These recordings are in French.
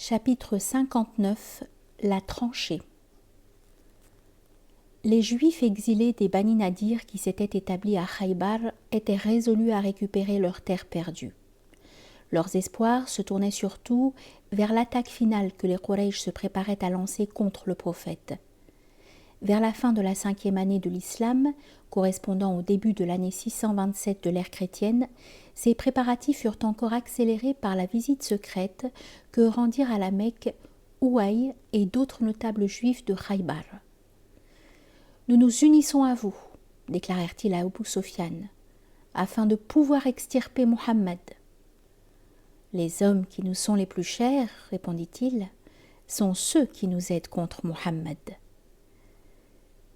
Chapitre 59. La tranchée. Les Juifs exilés des Bani Nadir qui s'étaient établis à Khaybar étaient résolus à récupérer leurs terres perdues. Leurs espoirs se tournaient surtout vers l'attaque finale que les Quraysh se préparaient à lancer contre le prophète. Vers la fin de la 5e année de l'islam, correspondant au début de l'année 627 de l'ère chrétienne, ces préparatifs furent encore accélérés par la visite secrète que rendirent à la Mecque Ouaï et d'autres notables juifs de Khaybar. « Nous nous unissons à vous, déclarèrent-ils à Abu Sofyan, afin de pouvoir extirper Muhammad. Les hommes qui nous sont les plus chers, répondit-il, sont ceux qui nous aident contre Muhammad.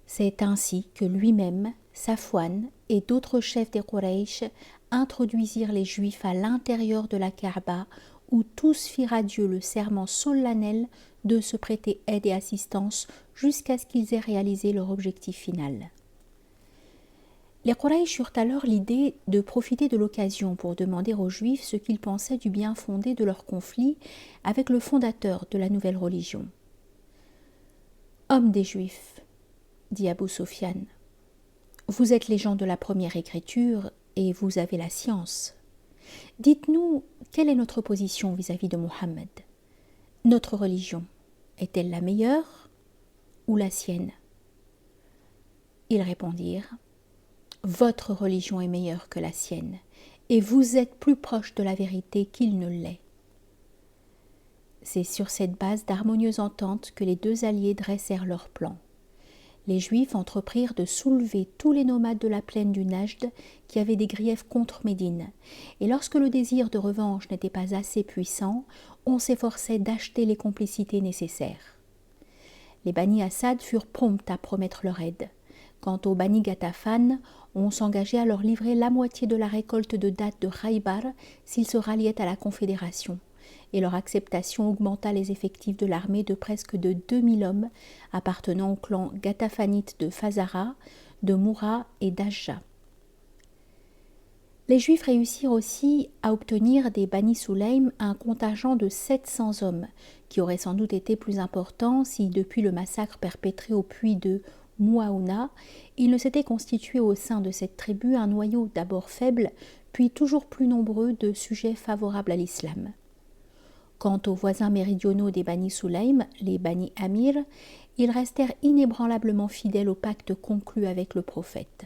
C'est ainsi que lui-même, Safwan et d'autres chefs des Quraysh introduisirent les Juifs à l'intérieur de la Kaaba où tous firent à Dieu le serment solennel de se prêter aide et assistance jusqu'à ce qu'ils aient réalisé leur objectif final. Les Quraysh eurent alors l'idée de profiter de l'occasion pour demander aux Juifs ce qu'ils pensaient du bien fondé de leur conflit avec le fondateur de la nouvelle religion. « Hommes des Juifs, dit Abu Sofyan, vous êtes les gens de la première écriture et vous avez la science. Dites-nous, quelle est notre position vis-à-vis de Muhammad? Notre religion, est-elle la meilleure ou la sienne? Ils répondirent, votre religion est meilleure que la sienne, et vous êtes plus proche de la vérité qu'il ne l'est. C'est sur cette base d'harmonieuse entente que les deux alliés dressèrent leur plan. Les Juifs entreprirent de soulever tous les nomades de la plaine du Najd qui avaient des griefs contre Médine, et lorsque le désir de revanche n'était pas assez puissant, on s'efforçait d'acheter les complicités nécessaires. Les Bani Assad furent prompts à promettre leur aide. Quant aux Bani Ghatafan, on s'engageait à leur livrer la moitié de la récolte de dattes de Khaybar s'ils se ralliaient à la Confédération, et leur acceptation augmenta les effectifs de l'armée de presque de 2000 hommes appartenant au clan Gatafanite de Fazara, de Moura et d'Ajja. Les Juifs réussirent aussi à obtenir des Bani Sulaym un contingent de 700 hommes, qui aurait sans doute été plus important si, depuis le massacre perpétré au puits de Mouaouna, il ne s'était constitué au sein de cette tribu un noyau d'abord faible, puis toujours plus nombreux de sujets favorables à l'islam. Quant aux voisins méridionaux des Bani Sulaym, les Bani Amir, ils restèrent inébranlablement fidèles au pacte conclu avec le prophète.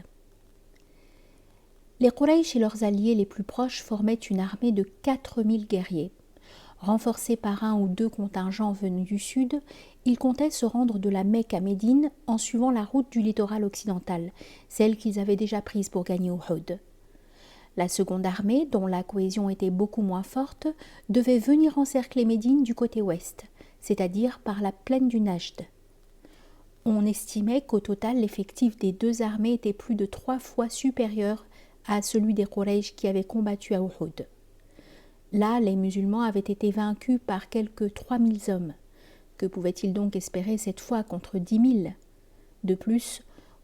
Les Quraysh et leurs alliés les plus proches formaient une armée de 4000 guerriers. Renforcés par un ou deux contingents venus du sud, ils comptaient se rendre de la Mecque à Médine en suivant la route du littoral occidental, celle qu'ils avaient déjà prise pour gagner Uhud. La seconde armée, dont la cohésion était beaucoup moins forte, devait venir encercler Médine du côté ouest, c'est-à-dire par la plaine du Najd. On estimait qu'au total, l'effectif des deux armées était plus de 3 fois supérieur à celui des Quraysh qui avaient combattu à Uhud. Là, les musulmans avaient été vaincus par quelques 3000 hommes. Que pouvaient-ils donc espérer cette fois contre 10 000? De plus,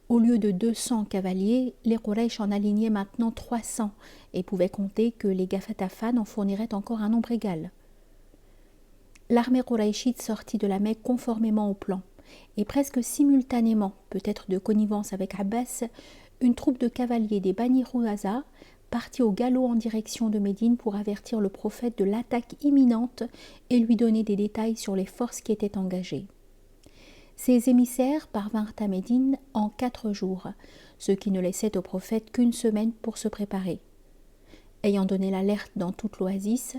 au lieu de 200 cavaliers, les Quraysh en alignaient maintenant 300 et pouvaient compter que les Ghatafan en fourniraient encore un nombre égal. L'armée qurayshite sortit de la Mecque conformément au plan, et presque simultanément, peut-être de connivence avec Abbas, une troupe de cavaliers des Bani Ruwaza partit au galop en direction de Médine pour avertir le prophète de l'attaque imminente et lui donner des détails sur les forces qui étaient engagées. Ces émissaires parvinrent à Médine en 4 jours, ce qui ne laissait au prophète qu'une semaine pour se préparer. Ayant donné l'alerte dans toute l'oasis,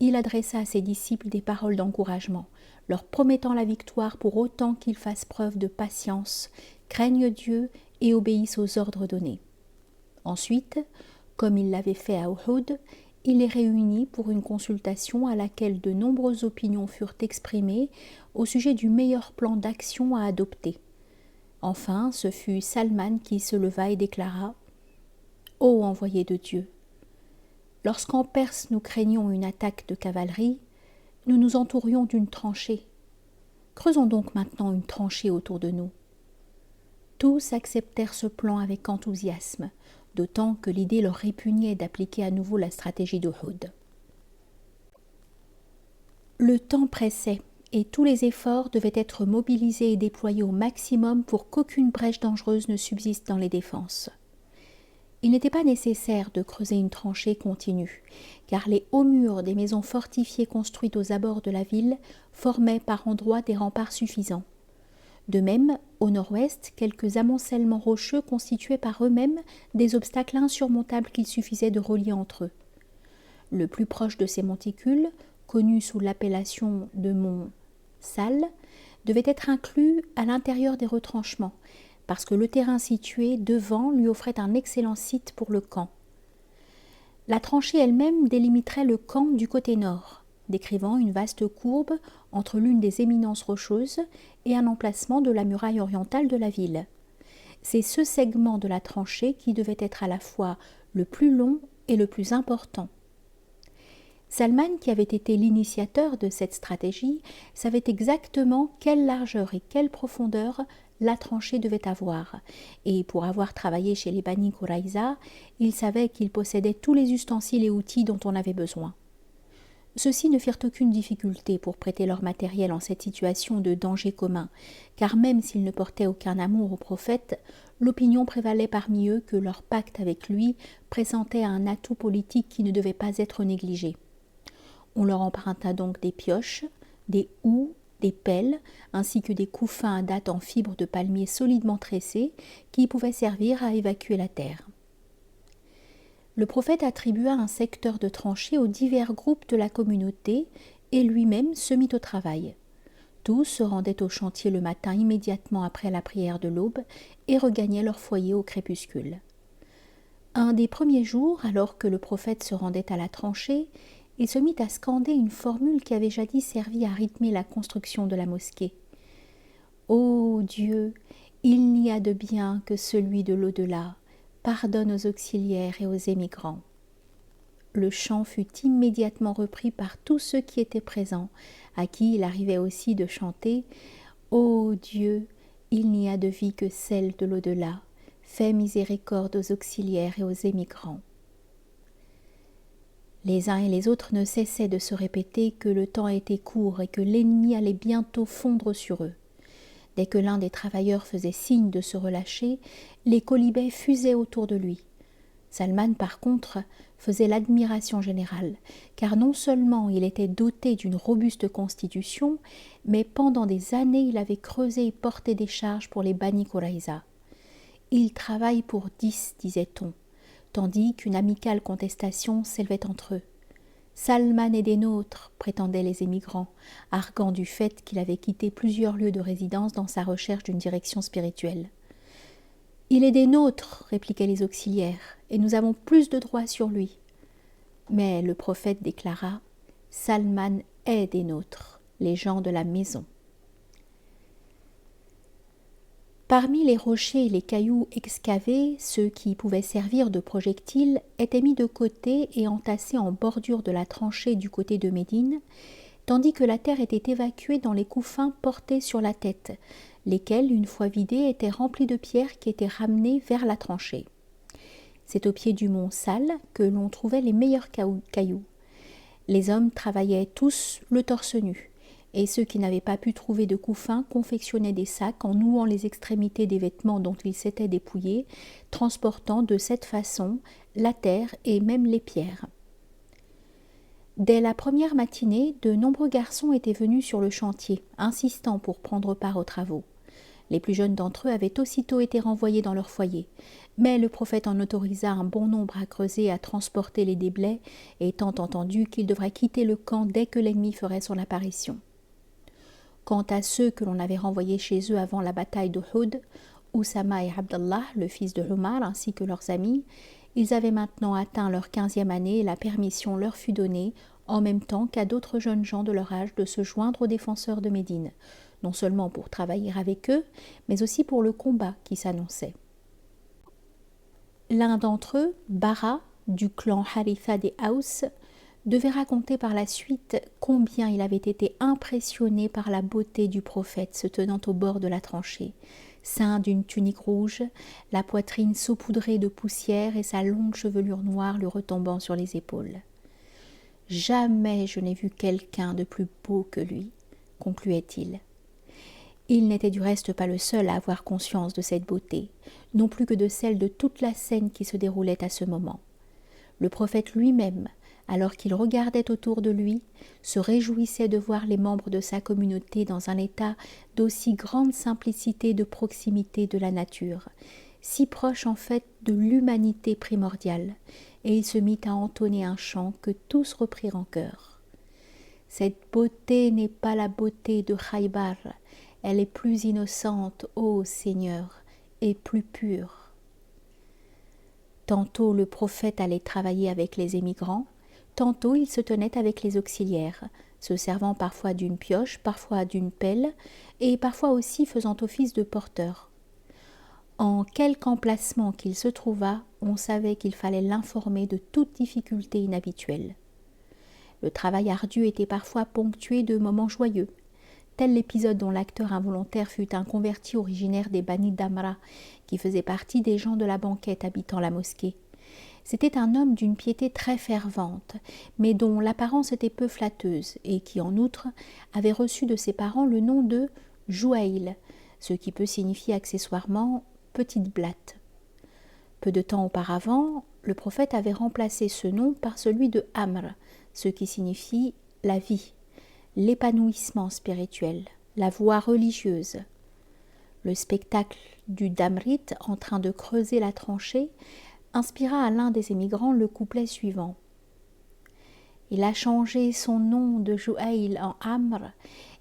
il adressa à ses disciples des paroles d'encouragement, leur promettant la victoire pour autant qu'ils fassent preuve de patience, craignent Dieu et obéissent aux ordres donnés. Ensuite, comme il l'avait fait à Uhud, il les réunit pour une consultation à laquelle de nombreuses opinions furent exprimées au sujet du meilleur plan d'action à adopter. Enfin, ce fut Salman qui se leva et déclara « Ô envoyé de Dieu, lorsqu'en Perse nous craignions une attaque de cavalerie, nous nous entourions d'une tranchée. Creusons donc maintenant une tranchée autour de nous. » Tous acceptèrent ce plan avec enthousiasme, d'autant que l'idée leur répugnait d'appliquer à nouveau la stratégie d'Uhud. Le temps pressait et tous les efforts devaient être mobilisés et déployés au maximum pour qu'aucune brèche dangereuse ne subsiste dans les défenses. Il n'était pas nécessaire de creuser une tranchée continue, car les hauts murs des maisons fortifiées construites aux abords de la ville formaient par endroits des remparts suffisants. De même, au nord-ouest, quelques amoncellements rocheux constituaient par eux-mêmes des obstacles insurmontables qu'il suffisait de relier entre eux. Le plus proche de ces monticules, connu sous l'appellation de mont Sal, devait être inclus à l'intérieur des retranchements, parce que le terrain situé devant lui offrait un excellent site pour le camp. La tranchée elle-même délimiterait le camp du côté nord, décrivant une vaste courbe entre l'une des éminences rocheuses et un emplacement de la muraille orientale de la ville. C'est ce segment de la tranchée qui devait être à la fois le plus long et le plus important. Salman, qui avait été l'initiateur de cette stratégie, savait exactement quelle largeur et quelle profondeur la tranchée devait avoir, et pour avoir travaillé chez les Bani Quraïza, il savait qu'il possédait tous les ustensiles et outils dont on avait besoin. Ceux-ci ne firent aucune difficulté pour prêter leur matériel en cette situation de danger commun, car même s'ils ne portaient aucun amour au prophète, l'opinion prévalait parmi eux que leur pacte avec lui présentait un atout politique qui ne devait pas être négligé. On leur emprunta donc des pioches, des houes, des pelles, ainsi que des couffins à date en fibres de palmier solidement tressés qui pouvaient servir à évacuer la terre. Le prophète attribua un secteur de tranchée aux divers groupes de la communauté et lui-même se mit au travail. Tous se rendaient au chantier le matin immédiatement après la prière de l'aube et regagnaient leur foyer au crépuscule. Un des premiers jours, alors que le prophète se rendait à la tranchée, il se mit à scander une formule qui avait jadis servi à rythmer la construction de la mosquée. « Ô Dieu, il n'y a de bien que celui de l'au-delà, pardonne aux auxiliaires et aux émigrants. » Le chant fut immédiatement repris par tous ceux qui étaient présents, à qui il arrivait aussi de chanter « Ô Dieu, il n'y a de vie que celle de l'au-delà, fais miséricorde aux auxiliaires et aux émigrants. » Les uns et les autres ne cessaient de se répéter que le temps était court et que l'ennemi allait bientôt fondre sur eux. Dès que l'un des travailleurs faisait signe de se relâcher, les quolibets fusaient autour de lui. Salman, par contre, faisait l'admiration générale, car non seulement il était doté d'une robuste constitution, mais pendant des années il avait creusé et porté des charges pour les Bani Quraïza. « Il travaille pour 10, disait-on, tandis qu'une amicale contestation s'élevait entre eux. Salman est des nôtres, prétendaient les émigrants, arguant du fait qu'il avait quitté plusieurs lieux de résidence dans sa recherche d'une direction spirituelle. Il est des nôtres, répliquaient les auxiliaires, et nous avons plus de droits sur lui. Mais le prophète déclara « Salman est des nôtres, les gens de la maison. » Parmi les rochers et les cailloux excavés, ceux qui pouvaient servir de projectiles étaient mis de côté et entassés en bordure de la tranchée du côté de Médine, tandis que la terre était évacuée dans les couffins portés sur la tête, lesquels, une fois vidés, étaient remplis de pierres qui étaient ramenées vers la tranchée. C'est au pied du mont Sal que l'on trouvait les meilleurs cailloux. Les hommes travaillaient tous le torse nu, et ceux qui n'avaient pas pu trouver de couffin confectionnaient des sacs en nouant les extrémités des vêtements dont ils s'étaient dépouillés, transportant de cette façon la terre et même les pierres. Dès la première matinée, de nombreux garçons étaient venus sur le chantier, insistant pour prendre part aux travaux. Les plus jeunes d'entre eux avaient aussitôt été renvoyés dans leur foyer, mais le prophète en autorisa un bon nombre à creuser et à transporter les déblais, étant entendu qu'ils devraient quitter le camp dès que l'ennemi ferait son apparition. Quant à ceux que l'on avait renvoyés chez eux avant la bataille d'Uhud, Oussama et Abdallah, le fils de Umar, ainsi que leurs amis, ils avaient maintenant atteint leur 15e année et la permission leur fut donnée, en même temps qu'à d'autres jeunes gens de leur âge, de se joindre aux défenseurs de Médine, non seulement pour travailler avec eux, mais aussi pour le combat qui s'annonçait. L'un d'entre eux, Bara, du clan Haritha des Haus, devait raconter par la suite combien il avait été impressionné par la beauté du prophète se tenant au bord de la tranchée, ceint d'une tunique rouge, la poitrine saupoudrée de poussière et sa longue chevelure noire lui retombant sur les épaules. « Jamais je n'ai vu quelqu'un de plus beau que lui, concluait-il. Il n'était du reste pas le seul à avoir conscience de cette beauté, non plus que de celle de toute la scène qui se déroulait à ce moment. Le prophète lui-même, alors qu'il regardait autour de lui, se réjouissait de voir les membres de sa communauté dans un état d'aussi grande simplicité et de proximité de la nature, si proche en fait de l'humanité primordiale, et il se mit à entonner un chant que tous reprirent en chœur. Cette beauté n'est pas la beauté de Khaybar, elle est plus innocente, ô Seigneur, et plus pure. Tantôt le prophète allait travailler avec les émigrants, tantôt il se tenait avec les auxiliaires, se servant parfois d'une pioche, parfois d'une pelle, et parfois aussi faisant office de porteur. En quelque emplacement qu'il se trouvât, on savait qu'il fallait l'informer de toute difficulté inhabituelle. Le travail ardu était parfois ponctué de moments joyeux, tel l'épisode dont l'acteur involontaire fut un converti originaire des Bani Damra, qui faisait partie des gens de la banquette habitant la mosquée. C'était un homme d'une piété très fervente, mais dont l'apparence était peu flatteuse, et qui, en outre, avait reçu de ses parents le nom de Jouaïl, ce qui peut signifier accessoirement « petite blatte ». Peu de temps auparavant, le prophète avait remplacé ce nom par celui de Amr, ce qui signifie « la vie », l'épanouissement spirituel, la voie religieuse. Le spectacle du Damrite en train de creuser la tranchée inspira à l'un des émigrants le couplet suivant. Il a changé son nom de Jouaïl en Amr,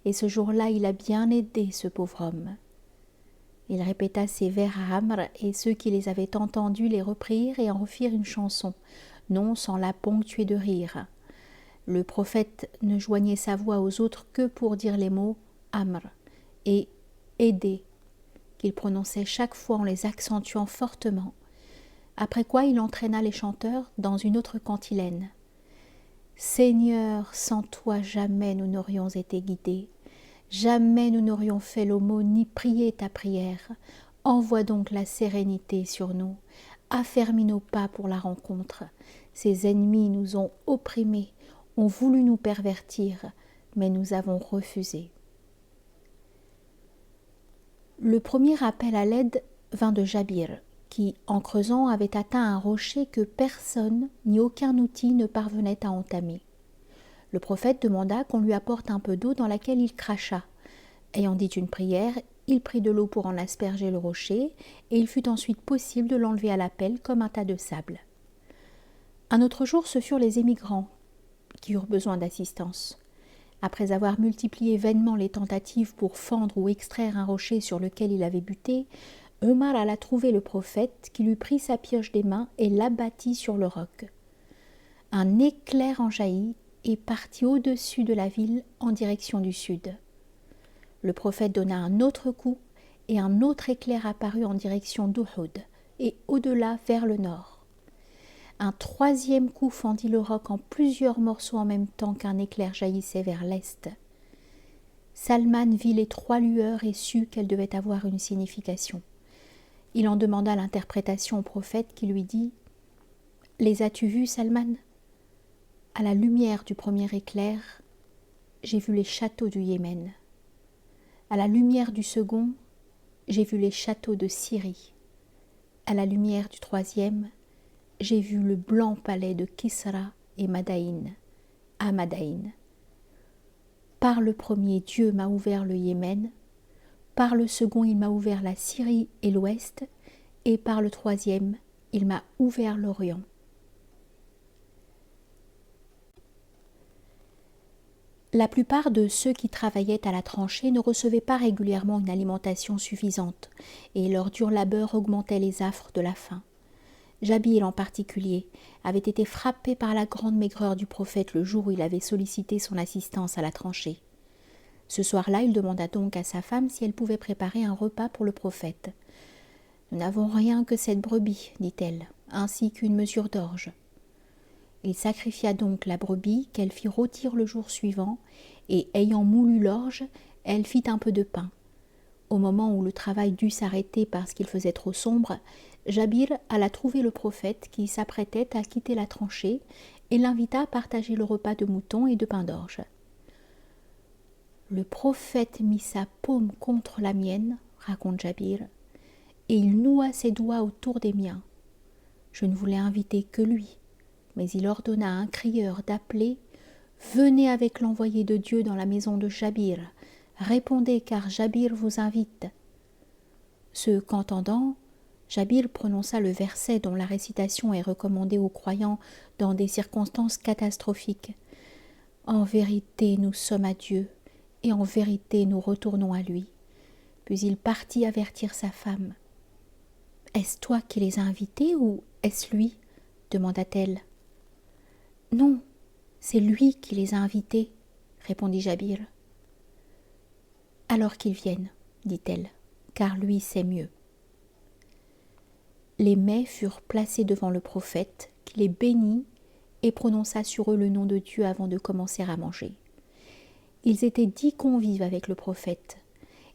et ce jour-là il a bien aidé ce pauvre homme. Il répéta ces vers à Amr, et ceux qui les avaient entendus les reprirent et en refirent une chanson, non sans la ponctuer de rire. Le prophète ne joignait sa voix aux autres que pour dire les mots Amr et aider, qu'il prononçait chaque fois en les accentuant fortement, après quoi il entraîna les chanteurs dans une autre cantilène. Seigneur, sans toi jamais nous n'aurions été guidés, jamais nous n'aurions fait l'aumône ni prié ta prière. Envoie donc la sérénité sur nous, affermis nos pas pour la rencontre. Ces ennemis nous ont opprimés, ont voulu nous pervertir, mais nous avons refusé. Le premier appel à l'aide vint de Jabir, qui, en creusant, avait atteint un rocher que personne ni aucun outil ne parvenait à entamer. Le prophète demanda qu'on lui apporte un peu d'eau dans laquelle il cracha. Ayant dit une prière, il prit de l'eau pour en asperger le rocher, et il fut ensuite possible de l'enlever à la pelle comme un tas de sable. Un autre jour, ce furent les émigrants qui eurent besoin d'assistance. Après avoir multiplié vainement les tentatives pour fendre ou extraire un rocher sur lequel il avait buté, Omar alla trouver le prophète qui lui prit sa pioche des mains et l'abattit sur le roc. Un éclair en jaillit et partit au-dessus de la ville en direction du sud. Le prophète donna un autre coup et un autre éclair apparut en direction d'Uhud et au-delà vers le nord. Un troisième coup fendit le roc en plusieurs morceaux en même temps qu'un éclair jaillissait vers l'est. Salman vit les trois lueurs et sut qu'elles devaient avoir une signification. Il en demanda l'interprétation au prophète qui lui dit « Les as-tu vus, Salman ? À la lumière du premier éclair, j'ai vu les châteaux du Yémen. À la lumière du second, j'ai vu les châteaux de Syrie. À la lumière du troisième, j'ai vu le blanc palais de Kisra et Madaïn, à Madaïn. Par le premier, Dieu m'a ouvert le Yémen. Par le second, il m'a ouvert la Syrie et l'Ouest, et par le troisième, il m'a ouvert l'Orient. » La plupart de ceux qui travaillaient à la tranchée ne recevaient pas régulièrement une alimentation suffisante, et leur dur labeur augmentait les affres de la faim. Jabir en particulier avait été frappé par la grande maigreur du prophète le jour où il avait sollicité son assistance à la tranchée. Ce soir-là, il demanda donc à sa femme si elle pouvait préparer un repas pour le prophète. « Nous n'avons rien que cette brebis, dit-elle, ainsi qu'une mesure d'orge. » Il sacrifia donc la brebis qu'elle fit rôtir le jour suivant, et ayant moulu l'orge, elle fit un peu de pain. Au moment où le travail dut s'arrêter parce qu'il faisait trop sombre, Jabir alla trouver le prophète qui s'apprêtait à quitter la tranchée et l'invita à partager le repas de mouton et de pain d'orge. Le prophète mit sa paume contre la mienne, raconte Jabir, et il noua ses doigts autour des miens. Je ne voulais inviter que lui, mais il ordonna à un crieur d'appeler « Venez avec l'envoyé de Dieu dans la maison de Jabir, répondez car Jabir vous invite. » Ce qu'entendant, Jabir prononça le verset dont la récitation est recommandée aux croyants dans des circonstances catastrophiques. « En vérité, nous sommes à Dieu, et en vérité, nous retournons à lui. » Puis il partit avertir sa femme. « Est-ce toi qui les as invités ou est-ce lui ?» demanda-t-elle. « Non, c'est lui qui les a invités, » répondit Jabir. « Alors qu'ils viennent, dit-elle, car lui sait mieux. » Les mets furent placés devant le prophète, qui les bénit et prononça sur eux le nom de Dieu avant de commencer à manger. Ils étaient 10 convives avec le prophète,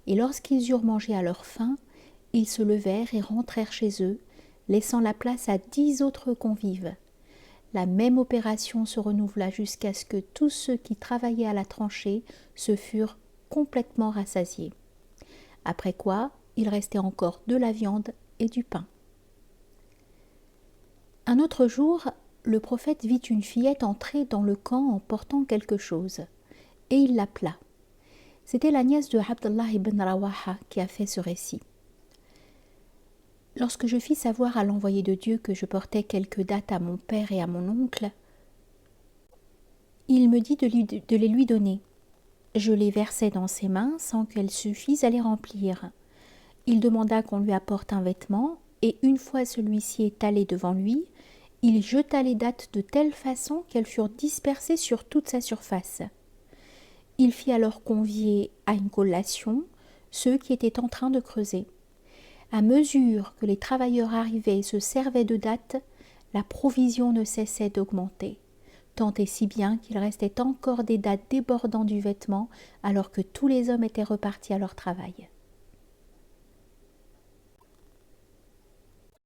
et lorsqu'ils eurent mangé à leur faim, ils se levèrent et rentrèrent chez eux, laissant la place à 10 autres convives. La même opération se renouvela jusqu'à ce que tous ceux qui travaillaient à la tranchée se furent complètement rassasiés. Après quoi, il restait encore de la viande et du pain. Un autre jour, le prophète vit une fillette entrer dans le camp en portant quelque chose, et il l'appela. C'était la nièce de Abdallah ibn Rawaha qui a fait ce récit. Lorsque je fis savoir à l'envoyé de Dieu que je portais quelques dattes à mon père et à mon oncle, il me dit de les lui donner. Je les versai dans ses mains sans qu'elles suffisent à les remplir. Il demanda qu'on lui apporte un vêtement, et une fois celui-ci étalé devant lui, il jeta les dattes de telle façon qu'elles furent dispersées sur toute sa surface. Il fit alors convier à une collation ceux qui étaient en train de creuser. À mesure que les travailleurs arrivaient et se servaient de dattes, la provision ne cessait d'augmenter, tant et si bien qu'il restait encore des dattes débordant du vêtement alors que tous les hommes étaient repartis à leur travail.